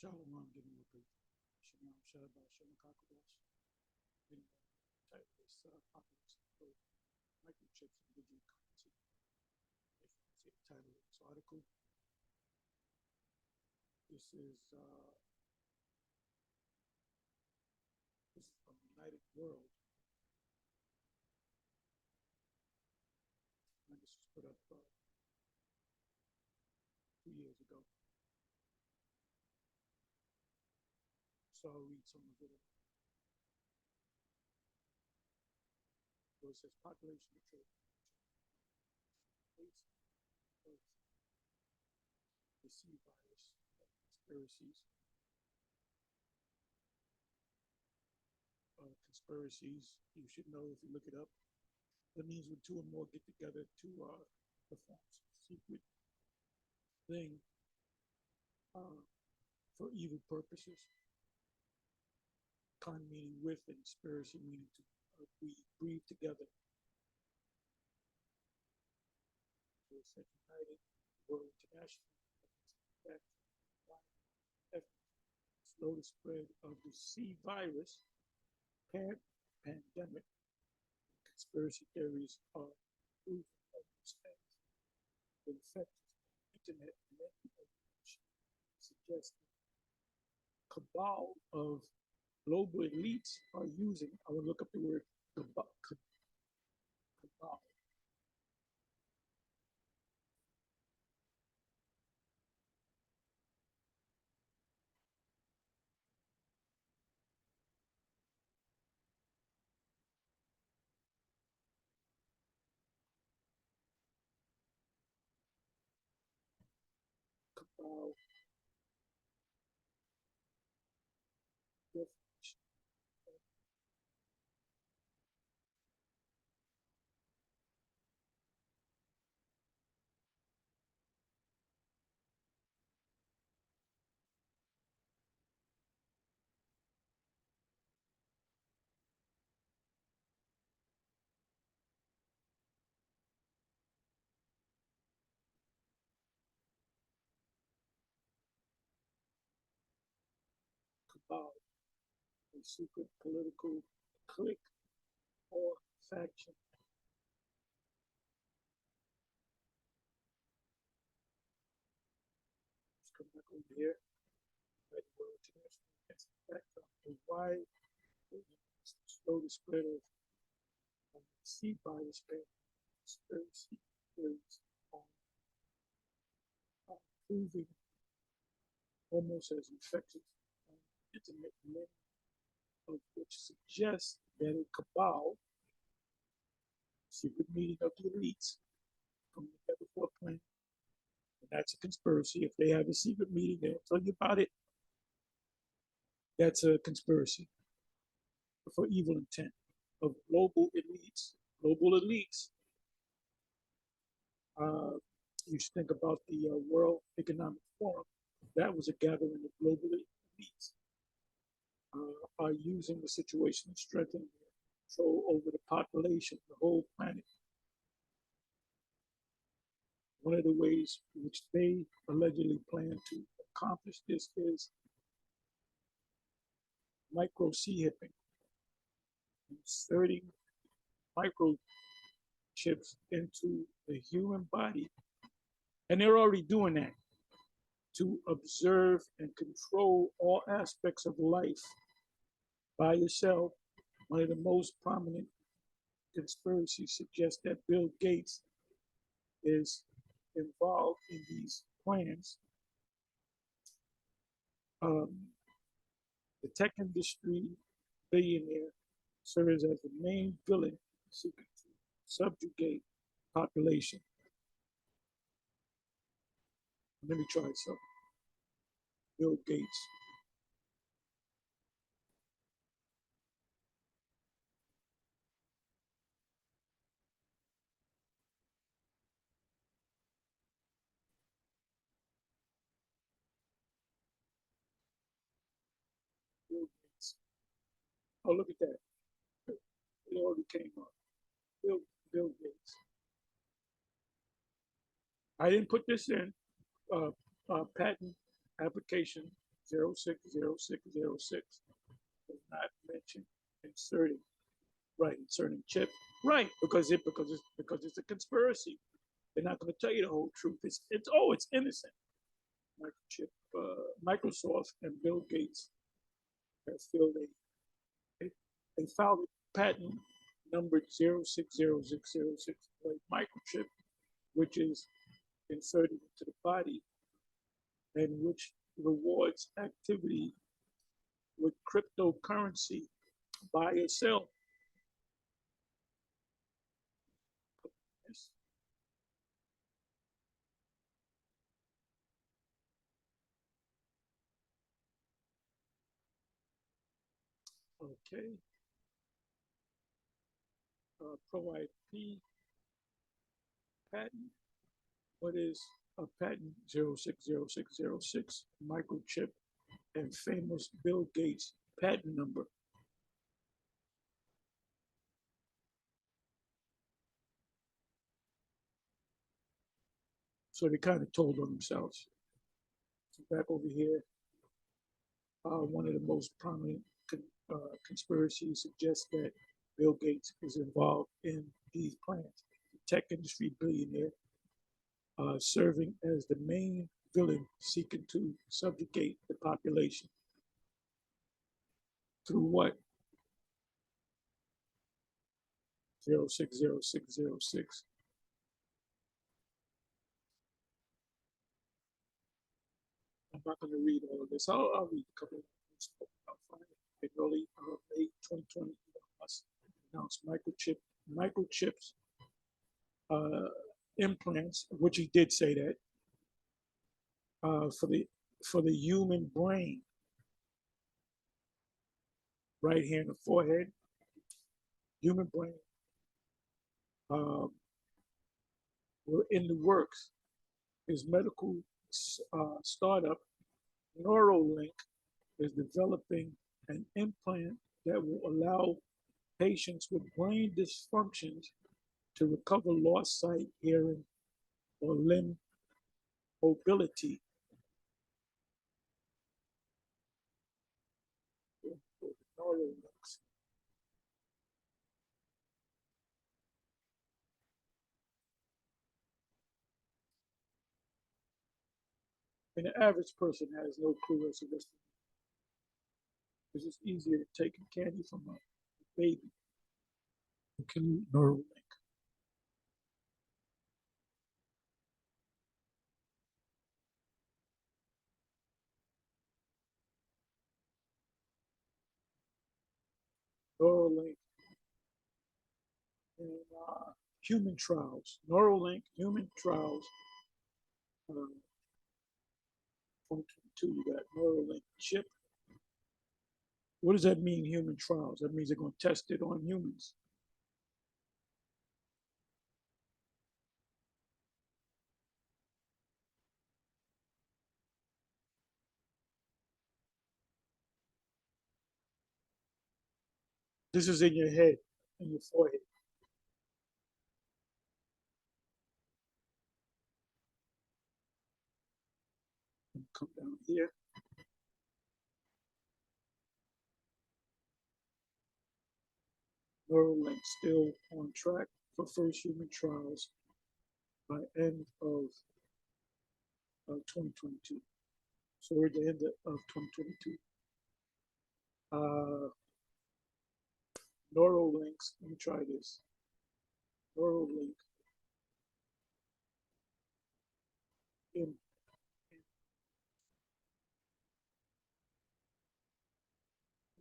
Shalom, giving you good. Shalom, Shalom, Shalom, Kakodash. Anyway, type this population code, microchips and digital currency. If you see the title of this article, this is from United World. And this was put up 2 years ago. So I'll read some of it. So it says population control. The C virus, conspiracies. Conspiracies, you should know if you look it up. That means when two or more get together to perform some secret thing for evil purposes. Con meaning with, and conspiracy meaning to we breathe together. So it's like United World International slow the spread of the C virus pandemic. Conspiracy theories are proof of the effect of internet suggesting cabal of global elites are using. I will look up the word cabal. Cabal definition. Cabal, a secret political clique or faction. Let's come back over here. Right, World International. That's the backdrop of why slow the spread of C virus conspiracy theories on proving almost as infectious internet, many of which suggest that a cabal, secret meeting of the elites, come together for a plan. And that's a conspiracy. If they have a secret meeting, they'll tell you about it. That's a conspiracy for evil intent of global elites. Global elites. You should think about the World Economic Forum. That was a gathering of global elites. Are using the situation to strengthen control over the population, the whole planet. One of the ways in which they allegedly plan to accomplish this is microchipping, inserting microchips into the human body. And they're already doing that to observe and control all aspects of life by yourself. One of the most prominent conspiracies suggests that Bill Gates is involved in these plans. The tech industry billionaire serves as the main villain seeking to subjugate population. Let me try something. Bill Gates. Bill Gates. Oh, look at that. It already came up. Bill Gates. I didn't put this in. Patent application 0600606 does not mention inserting, right, inserting chip, right, because it's a conspiracy. They're not going to tell you the whole truth. It's innocent. Microchip, Microsoft and Bill Gates have filed they filed a patent numbered 0600606 like microchip, which is inserted into the body and which rewards activity with cryptocurrency by itself. Yes. Okay. Pro IP patent. What is a patent 0600606 microchip and famous Bill Gates patent number? So they kind of told on themselves. So back over here, one of the most prominent conspiracies suggests that Bill Gates is involved in these plans. The tech industry billionaire serving as the main villain seeking to subjugate the population. Through what? 0600606. I'm not going to read all of this. I'll read a couple of things. In early May 2020, Elon Musk announced microchips uh, implants, which he did say that for the human brain, right here in the forehead, human brain. Um, were in the works. His medical startup Neuralink is developing an implant that will allow patients with brain dysfunctions to recover lost sight, hearing, or limb mobility. Neuralinks. And the average person has no clue as to this. It's just easier to take a candy from a baby. Can Neuralink. Neuralink and human trials. Neuralink human trials. 2022, you got Neuralink chip. What does that mean, human trials? That means they're going to test it on humans. This is in your head, in your forehead. Come down here. Neuralink still on track for first human trials by end of 2022. So we're at the end of 2022. Neuralinks, let me try this. Neuralink in,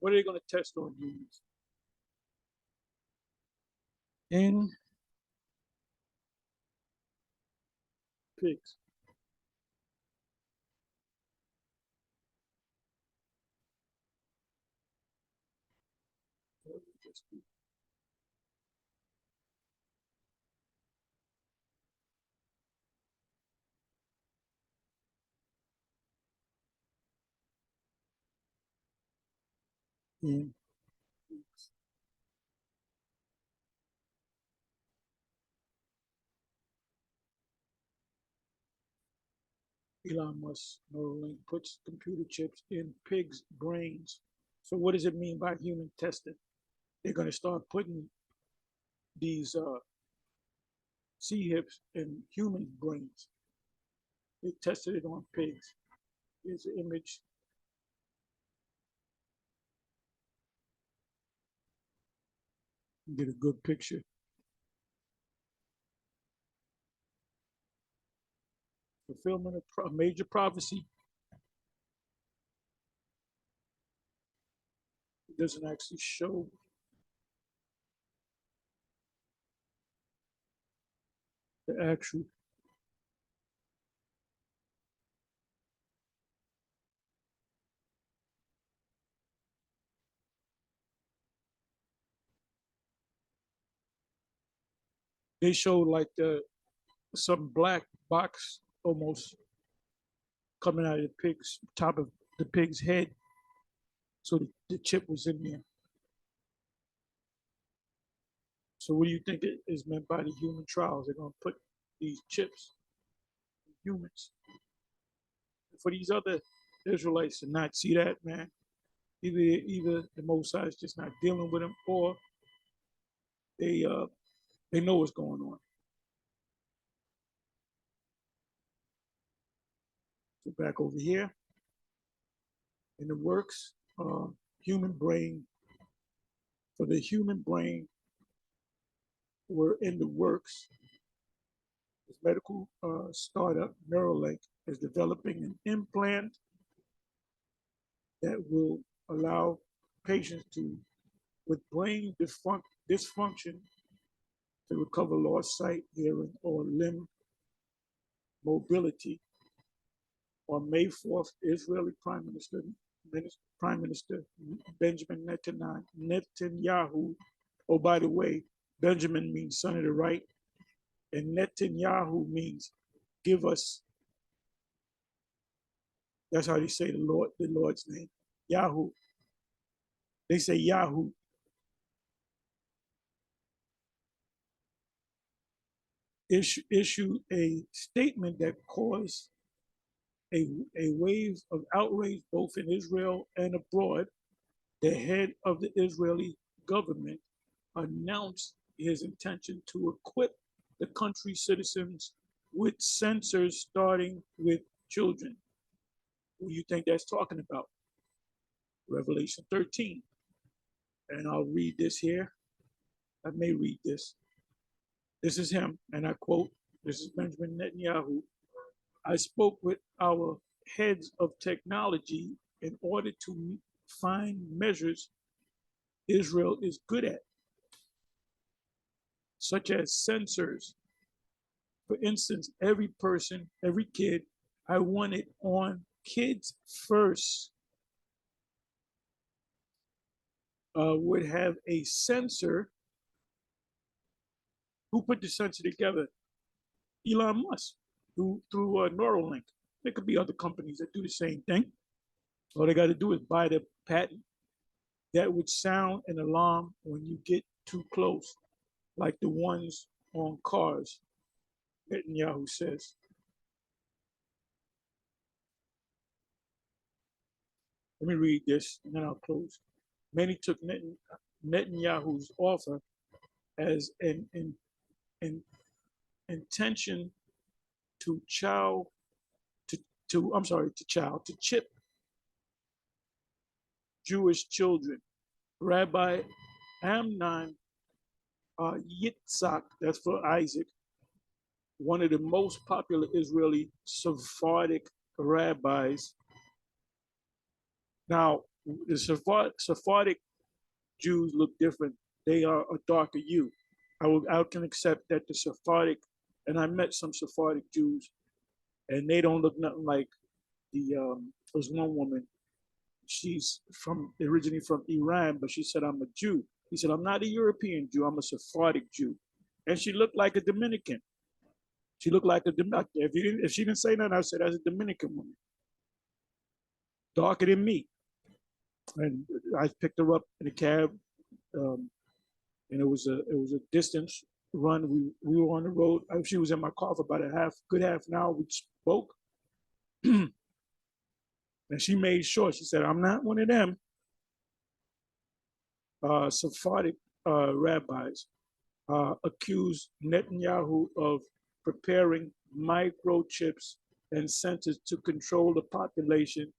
what are they going to test on humans? In pigs. In pigs. Elon Musk, Neuralink, puts computer chips in pigs' brains. So what does it mean by human testing? They're going to start putting these sea hips in human brains. They tested it on pigs. Here's the image. You get a good picture. Fulfillment of a major prophecy. It doesn't actually show the actual. They showed like some black box almost coming out of the pig's top of the pig's head. So the chip was in there. So what do you think is meant by the human trials? They're going to put these chips in humans. For these other Israelites to not see that, man, either the Most High is just not dealing with them, or they uh they know what's going on. So back over here in the works, human brain for the human brain, we're in the works. This medical startup Neuralink is developing an implant that will allow patients to, with brain dysfunction, to recover lost sight, hearing, or limb mobility. On May 4th, Israeli Prime Minister Benjamin Netanyahu. Oh, by the way, Benjamin means son of the right, and Netanyahu means give us. That's how they say the Lord's name. Yahoo. They say Yahoo. Issued a statement that caused a wave of outrage both in Israel and abroad. The head of the Israeli government announced his intention to equip the country's citizens with sensors, starting with children. What do you think that's talking about? Revelation 13. And I'll read this here. I may read this. This is him, and I quote, this is Benjamin Netanyahu. I spoke with our heads of technology in order to find measures Israel is good at, such as sensors. For instance, every person, every kid, I want it on kids first, would have a sensor. Who put the sensor together? Elon Musk, through Neuralink. There could be other companies that do the same thing. All they got to do is buy the patent that would sound an alarm when you get too close, like the ones on cars, Netanyahu says. Let me read this and then I'll close. Many took Netanyahu's offer as an intention to chow to chip Jewish children. Rabbi Amnon Yitzhak, that's for Isaac, one of the most popular Israeli Sephardic rabbis. Now, the Sephardic Jews look different. They are a darker hue. I can accept that the Sephardic, and I met some Sephardic Jews, and they don't look nothing like there was one woman, she's originally from Iran, but she said, I'm a Jew. He said, I'm not a European Jew, I'm a Sephardic Jew. And she looked like a Dominican. She looked like a Dominican. If she didn't say nothing, I said, that's a Dominican woman. Darker than me. And I picked her up in a cab, and it was a distance run. We were on the road. She was in my car for about good half an hour. We spoke, And she made sure, she said, I'm not one of them Sephardic rabbis accused Netanyahu of preparing microchips and sensors to control the population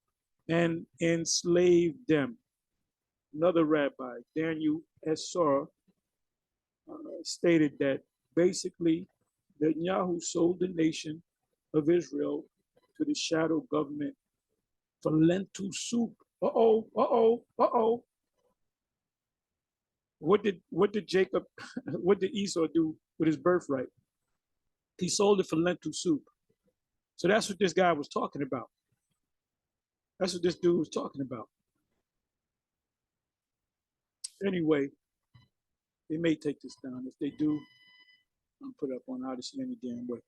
and enslave them. Another rabbi, Daniel Essar, stated that basically Netanyahu sold the nation of Israel to the shadow government for lentil soup. Uh-oh. What did Jacob, what did Esau do with his birthright? He sold it for lentil soup. So that's what this guy was talking about. That's what this dude was talking about. Anyway, they may take this down. If they do, I'll put it up on Odyssey any damn way.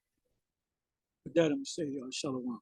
With that, I'm going to say, Shalom.